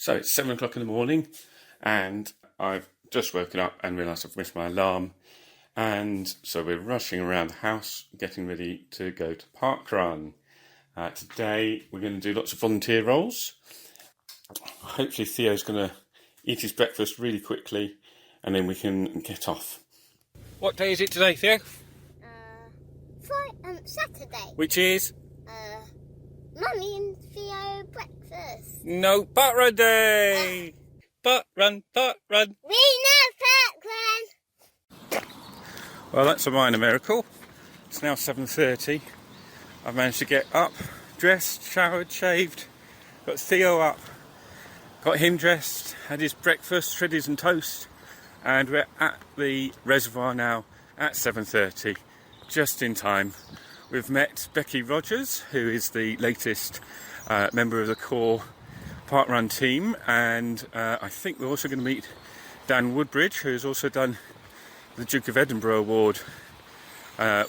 So it's 7 o'clock in the morning and I've just woken up and realised I've missed my alarm. And so we're rushing around the house, getting ready to go to parkrun. Today we're going to do lots of volunteer roles. Hopefully Theo's going to eat his breakfast really quickly and then we can get off. What day is it today, Theo? Saturday. Which is? Mummy and Theo breakfast. No, parkrun day! Parkrun. We know parkrun! Well, that's a minor miracle. It's now 7:30. I've managed to get up, dressed, showered, shaved, got Theo up, got him dressed, had his breakfast, shreddies and toast, and we're at the reservoir now at 7:30, just in time. We've met Becky Rogers, who is the latest member of the core parkrun team, and I think we're also going to meet Dan Woodbridge, who has also done the Duke of Edinburgh Award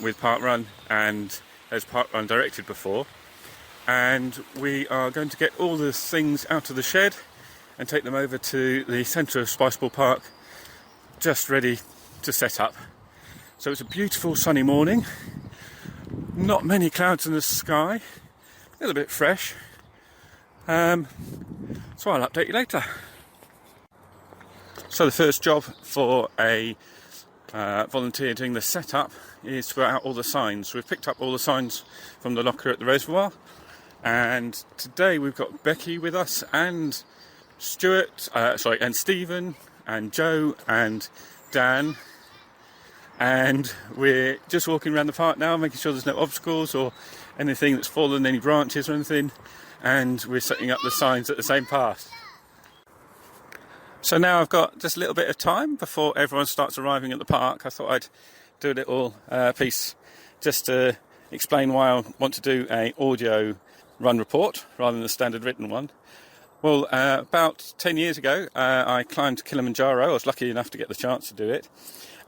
with parkrun and has parkrun directed before. And we are going to get all the things out of the shed and take them over to the centre of Spiceball Park, just ready to set up. So it's a beautiful sunny morning. Not many clouds in the sky, a little bit fresh, so I'll update you later. So the first job for a volunteer doing the setup is to put out all the signs. We've picked up all the signs from the locker at the reservoir, and today we've got Becky with us and and Stephen and Joe and Dan. And we're just walking around the park now, making sure there's no obstacles or anything that's fallen, any branches or anything. And we're setting up the signs at the same path. So now I've got just a little bit of time before everyone starts arriving at the park. I thought I'd do a little piece just to explain why I want to do an audio run report rather than the standard written one. Well, about 10 years ago, I climbed Kilimanjaro. I was lucky enough to get the chance to do it.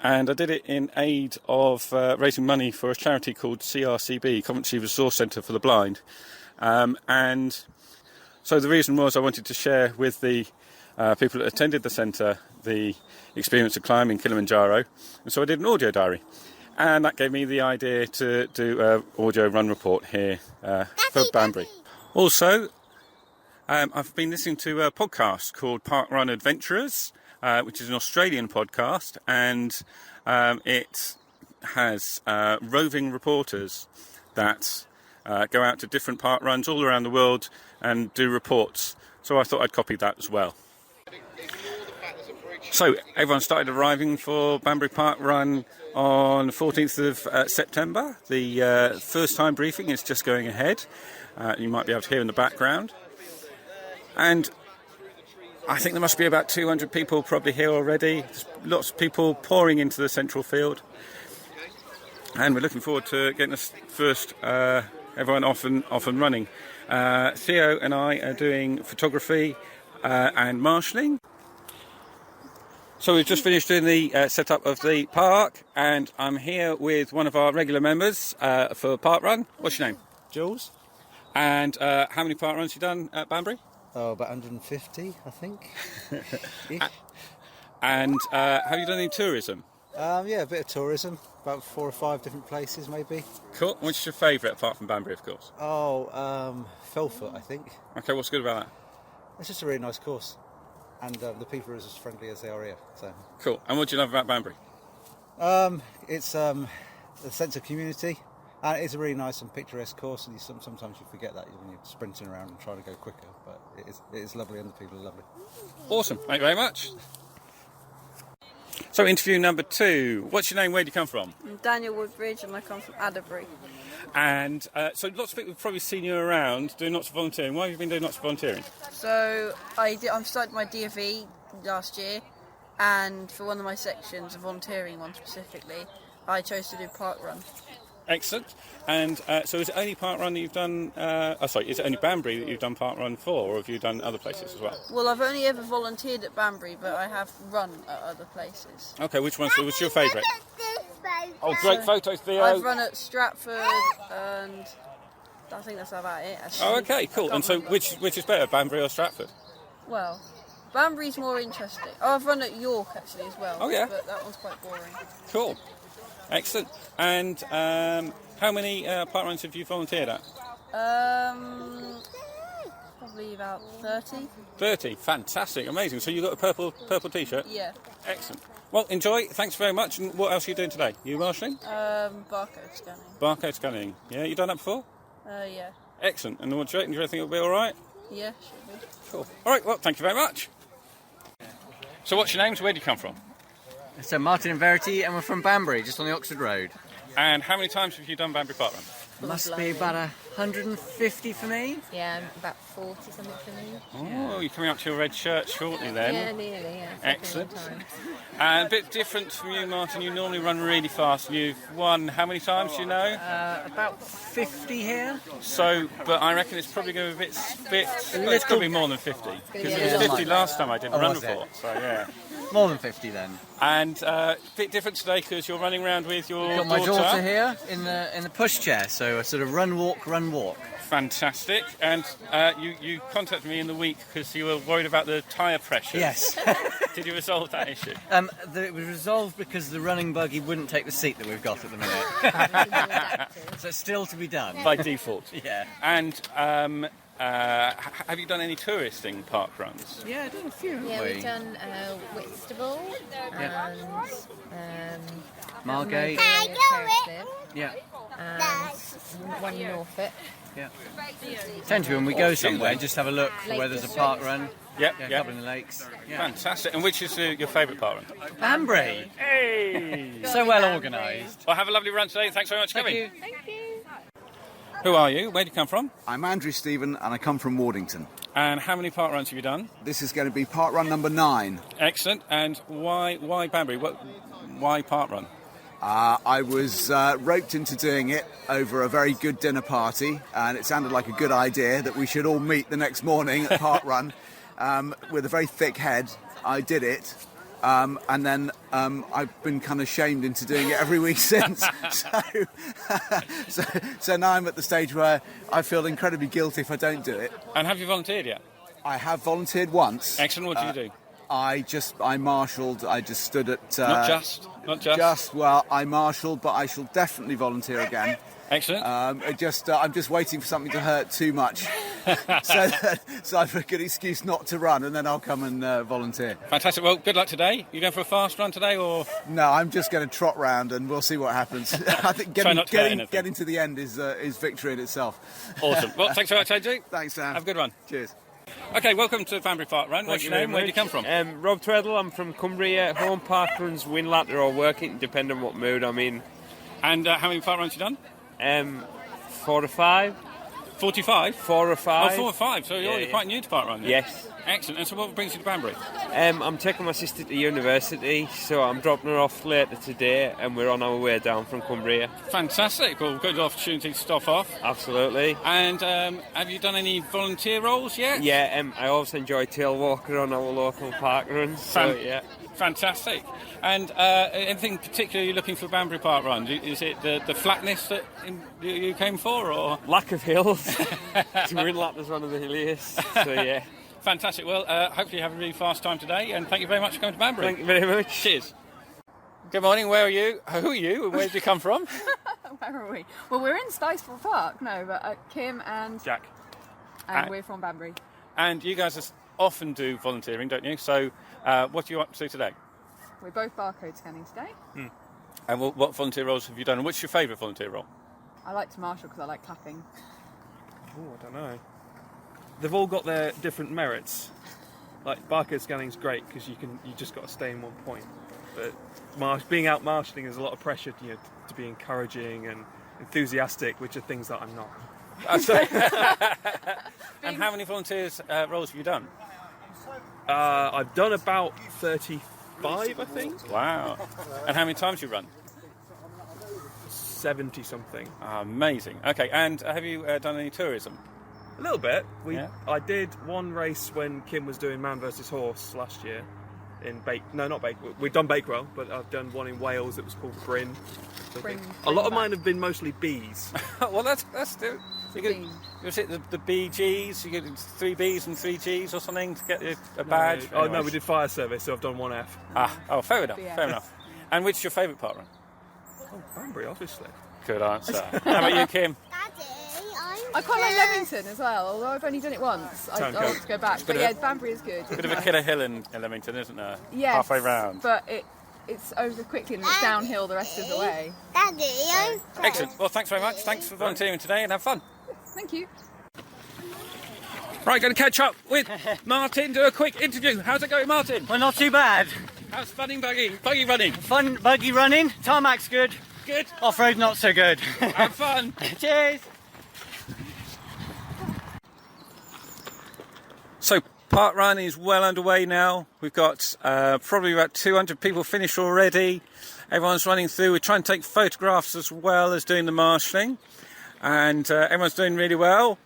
And I did it in aid of raising money for a charity called CRCB, Coventry Resource Centre for the Blind. And so the reason was I wanted to share with the people that attended the centre the experience of climbing Kilimanjaro. And so I did an audio diary. And that gave me the idea to do an audio run report here for Banbury. Also, I've been listening to a podcast called Parkrun Adventurers, which is an Australian podcast, and it has roving reporters that go out to different park runs all around the world and do reports. So I thought I'd copy that as well. So everyone started arriving for Banbury parkrun on the 14th of September. The first time briefing is just going ahead. You might be able to hear in the background. And I think there must be about 200 people probably here already. There's lots of people pouring into the central field. And we're looking forward to getting us first, everyone off and running. Theo and I are doing photography and marshalling. So we've just finished doing the setup of the park, and I'm here with one of our regular members for parkrun. What's your name? Jules? And how many parkruns have you done at Banbury? Oh, about 150, I think. And have you done any tourism? Yeah, a bit of tourism. About 4 or 5 different places, maybe. Cool. What's your favourite, apart from Banbury, of course? Oh, Felfoot, I think. Okay, what's good about that? It's just a really nice course. And the people are as friendly as they are here. So. Cool. And what do you love about Banbury? It's a sense of community. And it's a really nice and picturesque course, and sometimes you forget that when you're sprinting around and trying to go quicker. But it is lovely, and the people are lovely. Awesome. Thank you very much. So, interview number 2. What's your name? Where do you come from? I'm Daniel Woodbridge, and I come from Adderbury. And so lots of people have probably seen you around doing lots of volunteering. Why have you been doing lots of volunteering? So I've started my DFE last year, and for one of my sections, a volunteering one specifically, I chose to do parkrun. Excellent. And so is it only parkrun that you've done, is it only Banbury that you've done parkrun for, or have you done other places as well? Well, I've only ever volunteered at Banbury, but I have run at other places. Okay, which one's your favourite? Oh, great photos, Theo. I've run at Stratford, and I think that's about it, actually. Oh, okay, cool. And so which is better, Banbury or Stratford? Well, Banbury's more interesting. Oh, I've run at York actually as well. Oh, yeah? But that one's quite boring. Cool. Excellent. And how many parkruns have you volunteered at? Probably about 30. 30. Fantastic. Amazing. So you got a purple T-shirt? Yeah. Excellent. Well, enjoy. Thanks very much. And what else are you doing today? You marshalling? Barcode scanning. Barcode scanning. Yeah, you done that before? Yeah. Excellent. And what do you reckon? Do you think it'll be all right? Yeah, should be. Cool. All right. Well, thank you very much. So what's your names? Where do you come from? So Martin and Verity, and we're from Banbury, just on the Oxford Road. And how many times have you done Banbury parkrun? Must be about 150 for me. Yeah, about 40 something for me. Oh, you're coming up to your red shirt shortly then. Yeah, nearly, yeah. Excellent. And a bit different from you, Martin. You normally run really fast. And you've won how many times, do you know? About 50 here. So, but I reckon it's probably going to be well, it's going to be more than 50. Because it was 50 last time I did a run was it? report. So, yeah. More than 50 then. And a bit different today because you're running around with your Got my daughter here in the pushchair, so a sort of run, walk, run, walk. Fantastic. And you contacted me in the week because you were worried about the tyre pressure. Yes. Did you resolve that issue? It was resolved because the running buggy wouldn't take the seat that we've got at the minute. So it's still to be done. By default. Yeah. And have you done any touristing park runs? Yeah, I've done a few. Yeah, we've done Whitstable and Margate. Yeah. and one in Norfolk. Yeah. Tend to when we go somewhere, just have a look for where there's a park run. Yep, Yeah, a yep. couple in the lakes. Yeah. Fantastic. And which is your favourite park run? Banbury. Hey! So well organised. Well, have a lovely run today. Thanks very much for coming. Thank you. Who are you? Where do you come from? I'm Andrew Stephen and I come from Wardington. And how many park runs have you done? This is going to be part run number 9. Excellent. And why Banbury? Why park run? I was roped into doing it over a very good dinner party, and it sounded like a good idea that we should all meet the next morning at Park Run. With a very thick head, I did it. And then I've been kind of shamed into doing it every week since. So now I'm at the stage where I feel incredibly guilty if I don't do it. And have you volunteered yet? I have volunteered once. Excellent. What did you do? I marshalled. I just stood at. Not just. Well, I marshalled, but I shall definitely volunteer again. Excellent. I'm just waiting for something to hurt too much, so I've a good excuse not to run, and then I'll come and volunteer. Fantastic. Well, good luck today. You going for a fast run today, or? No, I'm just going to trot round, and we'll see what happens. I think Try not to hurt anything. getting to the end is victory in itself. Awesome. Well, thanks very much, AJ. Thanks, Sam. Have a good one. Cheers. Okay, welcome to Banbury Park Run. What's your name? Where do you come from? Rob Treadle, I'm from Cumbria. Home park runs, win ladder or working, depending on what mood I'm in. And how many park runs have you done? 4 or 5. 45? 4 or 5. Oh, 4 or 5. So you're quite new to park run. Then? Yes. Excellent. And so what brings you to Banbury? I'm taking my sister to university, so I'm dropping her off later today, and we're on our way down from Cumbria. Fantastic. Well, good opportunity to stop off. Absolutely. And have you done any volunteer roles yet? Yeah, I always enjoy tail walking on our local park runs. So, yeah. Fantastic. And anything particular you're looking for Banbury Park Run? Is it the flatness that you came for, or Lack of hills. Win ladders one of the hilliest. So, yeah. Fantastic. Well, hopefully you have a really fast time today, and thank you very much for coming to Banbury. Thank you very much. Cheers. Good morning. Where are you? Who are you? And where did you come from? Where are we? Well, we're in Sticeville Park. No, but Kim and Jack. and we're from Banbury. And you guys often do volunteering, don't you? So, what are you up to today? We're both barcode scanning today. And what volunteer roles have you done? And what's your favourite volunteer role? I like to marshal because I like clapping. Oh, I don't know. They've all got their different merits. Like barcode scanning's great because you just got to stay in one point. But being out marshalling, there's a lot of pressure, to be encouraging and enthusiastic, which are things that I'm not. And how many volunteers roles have you done? I've done about 35, I think. Wow. And how many times you run? 70 something. Amazing. Okay, and have you done any tourism? A little bit. Yeah. I did one race when Kim was doing Man vs Horse last year in not Bakewell. We've done Bakewell, but I've done one in Wales that was called Bryn. A lot of mine have been mostly bees. Well, that's You get, was it the BGs? You get 3 Bs and 3 Gs or something to get a badge? No. Oh, no, Anyways. we did fire service, so I've done 1 F. Fair enough, Yeah. fair enough. And which is your favourite parkrun? Oh, Banbury, obviously. Good answer. How about you, Kim? Daddy, I quite like Leamington as well, although I've only done it once. I Town want to go back. But bit yeah, of- Banbury is good. Bit of a killer hill in Leamington, isn't there? Yes, Halfway round. But it's over quickly and it's downhill the rest of the way. Daddy, I'm Excellent. Well, thanks very much. Thanks for volunteering today and have fun. Thank you. Right, going to catch up with Martin, do a quick interview. How's it going, Martin? Well, not too bad. How's buggy running? Fun buggy running. Tarmac's good. Good. Off-road not so good. Have fun. Cheers. So, parkrun is well underway now. We've got probably about 200 people finished already. Everyone's running through. We're trying to take photographs as well as doing the marshalling. And everyone's doing really well.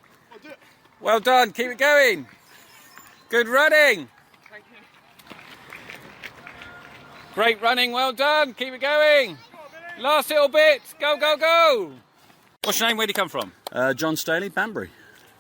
Well done. Keep it going. Good running. Thank you. Great running. Well done. Keep it going. Last little bit. Go, go, go. What's your name? Where do you come from? John Staley, Banbury.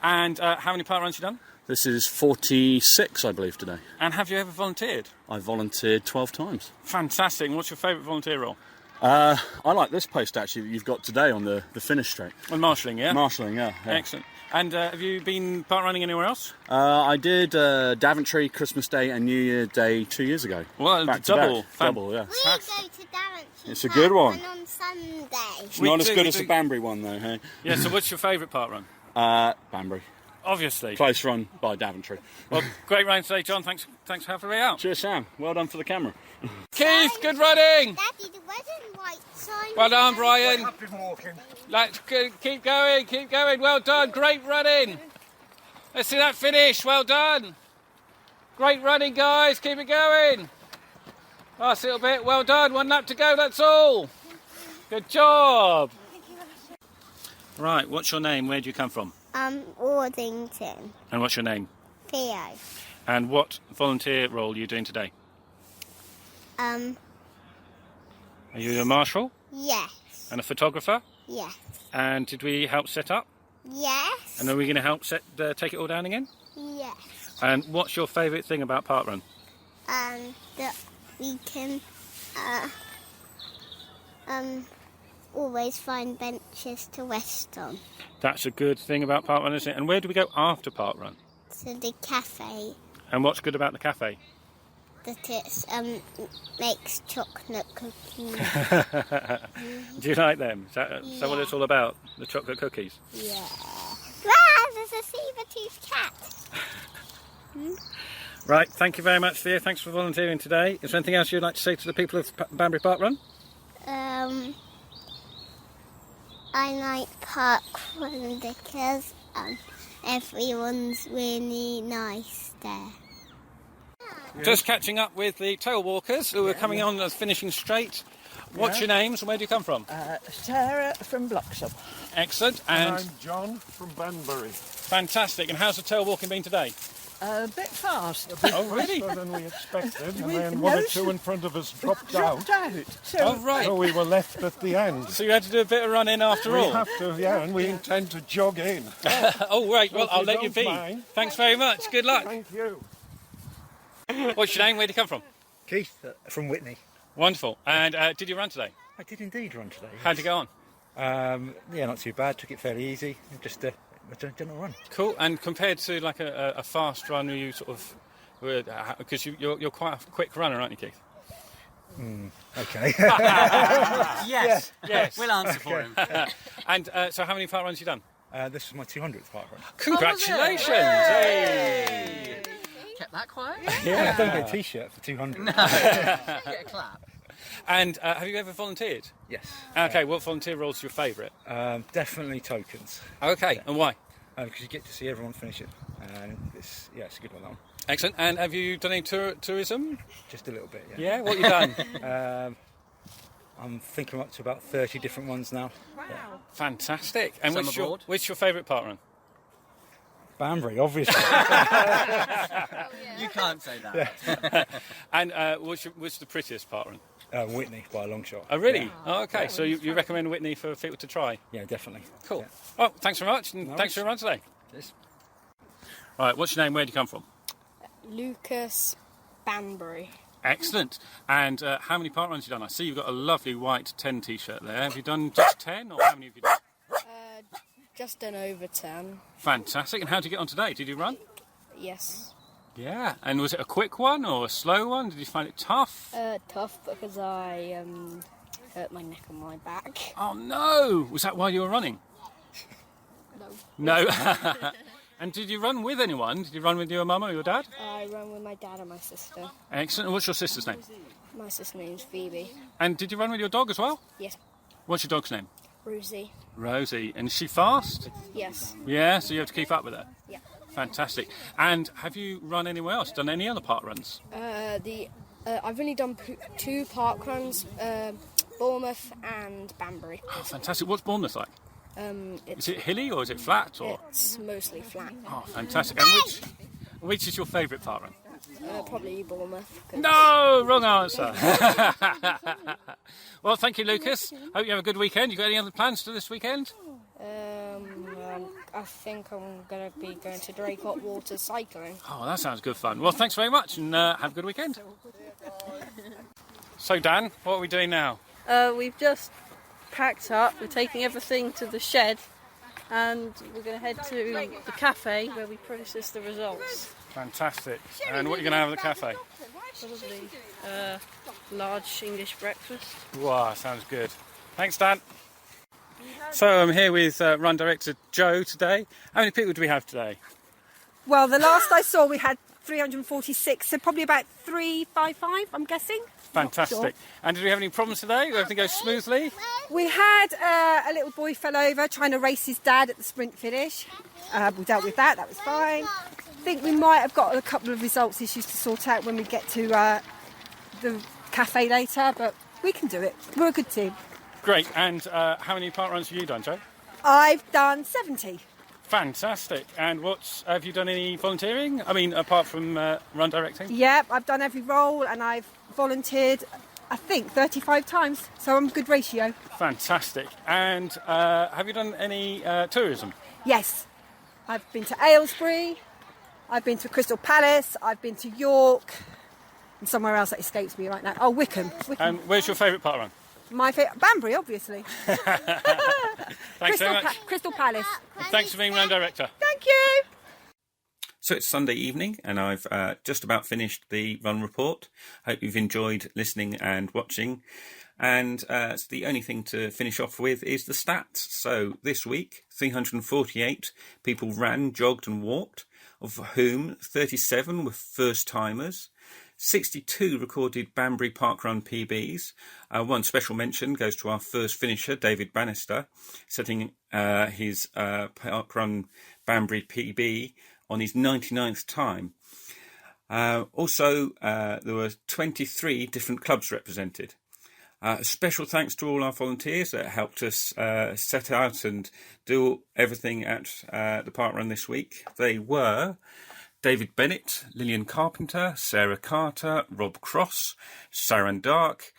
And how many parkruns you done? This is 46, I believe, today. And have you ever volunteered? I volunteered 12 times. Fantastic. And what's your favourite volunteer role? I like this post, actually, that you've got today on the finish straight. On marshalling, yeah? Marshalling, yeah. Excellent. And have you been parkrunning anywhere else? I did Daventry, Christmas Day and New Year Day 2 years ago. Well, back to double. back. Double, yeah. We go to Daventry. It's a good one. On Sunday. It's We not as do, good we as the do. Banbury one, though, hey? Yeah, so what's your favourite parkrun? Banbury. Obviously. Close run by Daventry. Well, great running today, John. Thanks for helping me out. Cheers, Sam. Well done for the camera. Keith, good running. Daddy, the red and white sign. Well done, Brian. I've been walking. Let's keep going, keep going. Well done. Great running. Let's see that finish. Well done. Great running, guys. Keep it going. Last little bit. Well done. 1 lap to go. That's all. Good job. Right. What's your name? Where do you come from? Worthington. And what's your name? Theo. And what volunteer role are you doing today? Are you a marshal Yes. and a photographer? Yes. And did we help set up? Yes. And are we going to help take it all down again? Yes. And what's your favourite thing about parkrun? That we can always find benches to rest on. That's a good thing about parkrun, isn't it? And where do we go after parkrun? To the cafe. And what's good about the cafe? That it makes chocolate cookies. Do you like them? Is that what it's all about? The chocolate cookies? Yeah. Wow, there's a saber-toothed cat. Right, thank you very much, Theo. Thanks for volunteering today. Is there anything else you'd like to say to the people of Banbury Parkrun? I like parkrun because everyone's really nice there. Just catching up with the tail walkers who are coming on as finishing straight. What's your names and where do you come from? Sarah from Bloxham. Excellent. And I'm John from Banbury. Fantastic. And how's the tail walking been today? A bit fast. Oh, really? Faster than we expected, and then 1 or 2 in front of us dropped out. Oh, right. So we were left at the end. So you had to do a bit of running after all? We have to, yeah, and we intend to jog in. Oh, right. So Well, if I'll you let you don't be. mind. Thanks very much. Good luck. Thank you. What's your name? Where do you come from? Keith from Whitney. Wonderful. And did you run today? I did indeed run today. How'd you go on? Yeah, not too bad. Took it fairly easy. Just a gentle run. Cool. And compared to like a fast run, you sort of because you're quite a quick runner, aren't you, Keith? Okay. Yes. Yes. We'll answer for him. And so, how many park runs have you done? This was my 200th park run. Congratulations! Hey. Kept that quiet. Yeah, I don't get a T-shirt for 200. No. Get a clap. And have you ever volunteered? Yes. Okay. What volunteer role's your favourite? Definitely tokens. Okay. And why? Because you get to see everyone finish it, and it's a good one, that one. Excellent. And have you done any tourism? Just a little bit, yeah. Yeah. What have you done? I'm thinking up to about 30 different ones now. Wow. Yeah. Fantastic. And Some which aboard. your favourite park run? Banbury, obviously. You can't say that. And what's the prettiest parkrun? Whitney, by a long shot. Oh, really? Yeah. Oh, okay. So you recommend Whitney for people to try? Yeah, definitely. Cool. Yeah. Well, thanks very much, and thanks for your run today. Cheers. Right, what's your name? Where do you come from? Lucas Banbury. Excellent. And how many parkruns have you done? I see you've got a lovely white 10 t-shirt there. Have you done just 10, or how many have you done? Just done over 10. Fantastic. And how did you get on today? Did you run? Yes. Yeah. And was it a quick one or a slow one? Did you find it tough? Tough because I hurt my neck and my back. Oh, no. Was that while you were running? No. No. And did you run with anyone? Did you run with your mum or your dad? I ran with my dad and my sister. Excellent. And what's your sister's name? My sister's name's Phoebe. And did you run with your dog as well? Yes. What's your dog's name? Rosie. Rosie. And is she fast? Yes. Yeah, so you have to keep up with her? Yeah. Fantastic. And have you run anywhere else? Done any other park runs? I've only done 2 park runs, Bournemouth and Banbury. Oh, fantastic. What's Bournemouth like? Is it hilly or is it flat? Or? It's mostly flat. Oh, fantastic. And which is your favourite park run? Probably Bournemouth. No, wrong answer. Well, thank you, Lucas. Hope you have a good weekend. You got any other plans for this weekend? I think I'm going to be going to Draycott Water cycling. Oh, that sounds good fun. Well, thanks very much and have a good weekend. So, Dan, what are we doing now? We've just packed up. We're taking everything to the shed, and we're going to head to the cafe where we process the results. Fantastic. And what are you going to have at the cafe? Probably large English breakfast. Wow, sounds good. Thanks, Dan. So I'm here with run director Joe today. How many people do we have today? Well, the last I saw we had 346, so probably about 355, I'm guessing. Fantastic. Sure. And did we have any problems today? Did everything go smoothly? We had a little boy fell over trying to race his dad at the sprint finish. We dealt with that, that was fine. I think we might have got a couple of results issues to sort out when we get to the cafe later, but we can do it. We're a good team. Great. And how many park runs have you done, Joe? I've done 70. Fantastic. And have you done any volunteering? I mean, apart from run directing? Yep, I've done every role and I've volunteered, I think, 35 times. So I'm a good ratio. Fantastic. And have you done any tourism? Yes. I've been to Aylesbury, I've been to Crystal Palace, I've been to York, and somewhere else that escapes me right now. Oh, Wickham. And where's your favourite park run? My favourite, Banbury, obviously. Thanks very much. Crystal Palace. And thanks for being run director. Thank you. So it's Sunday evening and I've just about finished the run report. Hope you've enjoyed listening and watching. And so the only thing to finish off with is the stats. So this week, 348 people ran, jogged and walked, of whom 37 were first-timers. 62 recorded Banbury parkrun PBs. One special mention goes to our first finisher, David Bannister, setting his parkrun Banbury PB on his 99th time. Also, there were 23 different clubs represented. Special thanks to all our volunteers that helped us set out and do everything at the parkrun this week. They were David Bennett, Lillian Carpenter, Sarah Carter, Rob Cross, Saran Dark,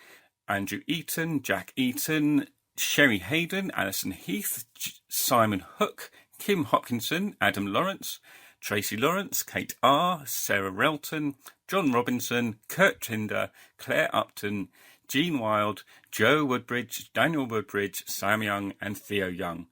Andrew Eaton, Jack Eaton, Sherry Hayden, Alison Heath, Simon Hook, Kim Hopkinson, Adam Lawrence, Tracy Lawrence, Kate R, Sarah Relton, John Robinson, Kurt Tinder, Claire Upton, Jean Wild, Joe Woodbridge, Daniel Woodbridge, Sam Young and Theo Young.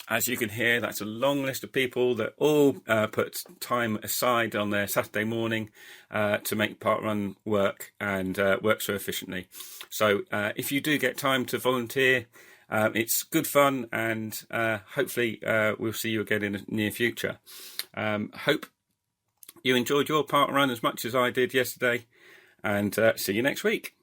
As you can hear, that's a long list of people that all put time aside on their Saturday morning to make parkrun work and work so efficiently. So if you do get time to volunteer, it's good fun and hopefully we'll see you again in the near future. Hope you enjoyed your parkrun as much as I did yesterday and see you next week.